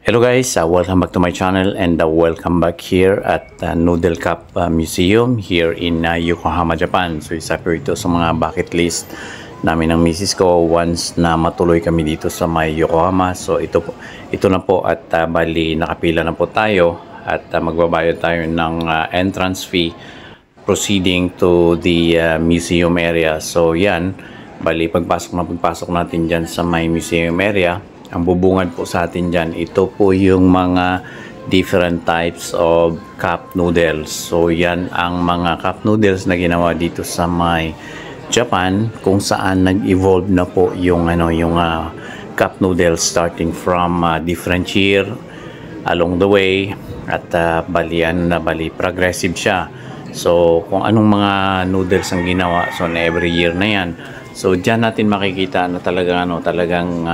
Hello guys, welcome back to my channel and welcome back here at Noodle Cup Museum here in Yokohama, Japan. So isa po ito sa mga bucket list namin ng misis ko once na matuloy kami dito sa may Yokohama. So ito na po at bali nakapila na po tayo at magbabayad tayo ng entrance fee proceeding to the museum area. So yan, bali pagpasok natin dyan sa may museum area. Ang bubungad po sa atin dyan, ito po yung mga different types of cup noodles. So yan ang mga cup noodles na ginawa dito sa may Japan, kung saan nag-evolve na po yung cup noodles starting from different year along the way at bali progressive siya. So kung anong mga noodles ang ginawa, so na every year na yan. So diyan natin makikita na talagang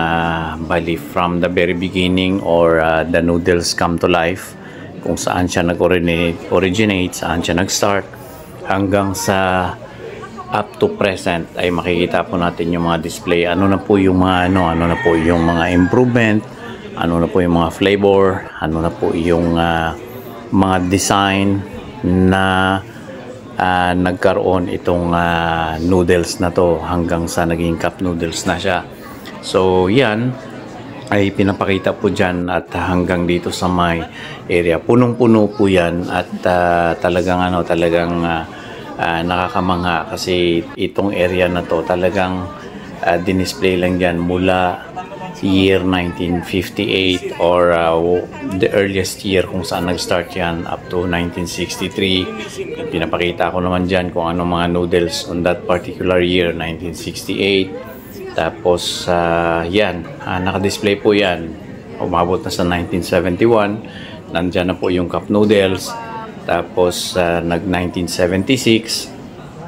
bali from the very beginning or the noodles come to life, kung saan siya nag-originate, saan siya nag-start hanggang sa up to present ay makikita po natin yung mga display. Ano na po yung mga improvement, ano na po yung mga flavor, ano na po yung mga design na nagkaroon itong noodles na to hanggang sa naging cup noodles na siya. So yan ay pinapakita po dyan at hanggang dito sa may area, punong-puno po yan at talagang nakakamangha kasi itong area na to talagang dinisplay lang dyan mula year 1958 or the earliest year kung saan nag-start yan up to 1963. Pinapakita ko naman dyan kung ano mga noodles on that particular year, 1968. Tapos yan, nakadisplay po yan. Umabot na sa 1971. Nandyan na po yung cup noodles. Tapos nag-1976.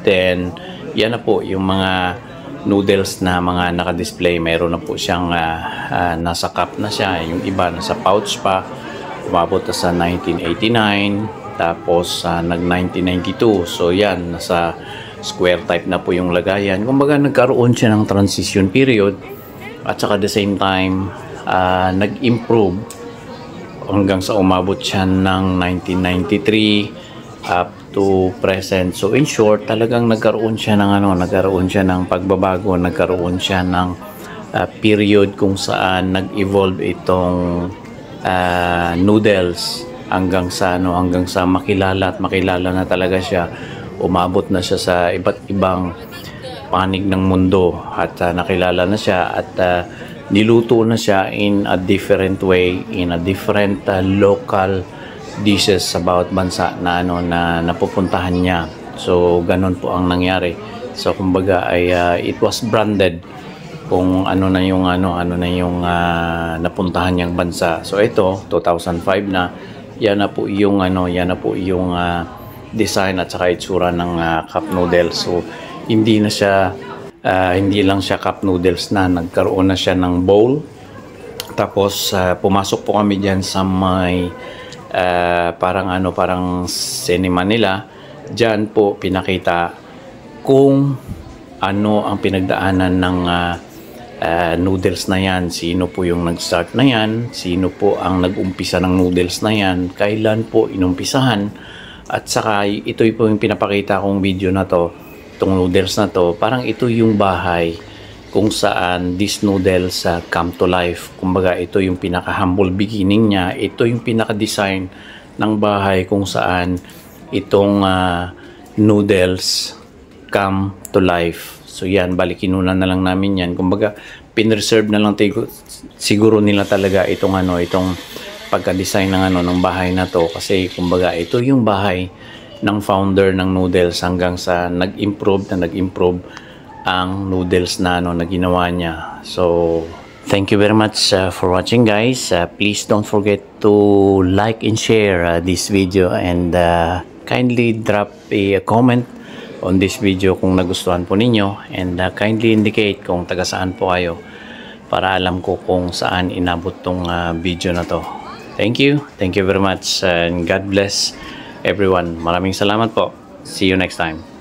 Then yan na po yung mga noodles na mga naka-display. Meron na po siyang nasa cup na siya, yung iba nasa pouch pa. Umabot na sa 1989, tapos nag-1992. So yan, nasa square type na po yung lagayan. Kumbaga nagkaroon siya ng transition period at saka the same time nag-improve hanggang sa umabot siya ng 1993 up to present. So in short, talagang nagkaroon siya ng pagbabago, nagkaroon siya ng period kung saan nag-evolve itong noodles hanggang sa makilala na talaga siya. Umabot na siya sa iba't ibang panig ng mundo at nakilala na siya at niluto na siya in a different way, in a different local dishes sa bawat bansa na napupuntahan niya. So ganun po ang nangyari. So kumbaga ay it was branded kung ano na yung napuntahan niyang bansa. So ito 2005 na, yan na po yung design at saka itsura ng cup noodles. So hindi lang siya cup noodles na, nagkaroon na siya ng bowl. Tapos pumasok po kami diyan sa may parang cinema nila. Diyan po pinakita kung ano ang pinagdaanan ng noodles na yan, sino po yung nag-start na yan, sino po ang nag-umpisa ng noodles na yan, kailan po inumpisahan, at saka ito po yung pinapakita kong video na to, itong noodles na to, parang ito yung bahay kung saan these noodles come to life. Kumbaga ito yung pinaka-humble beginning niya, ito yung pinaka-design ng bahay kung saan itong noodles come to life. So yan, kinunan na lang namin yan. Kumbaga pinreserve na lang siguro nila talaga itong pagka-design ng bahay na to, kasi kumbaga ito yung bahay ng founder ng noodles hanggang sa nag-improve ang noodles na ginawa niya. So thank you very much for watching, guys. Please don't forget to like and share this video and kindly drop a comment on this video kung nagustuhan po ninyo, and kindly indicate kung taga saan po kayo para alam ko kung saan inabot tong video na to. Thank you very much and God bless everyone. Maraming salamat po. See you next time.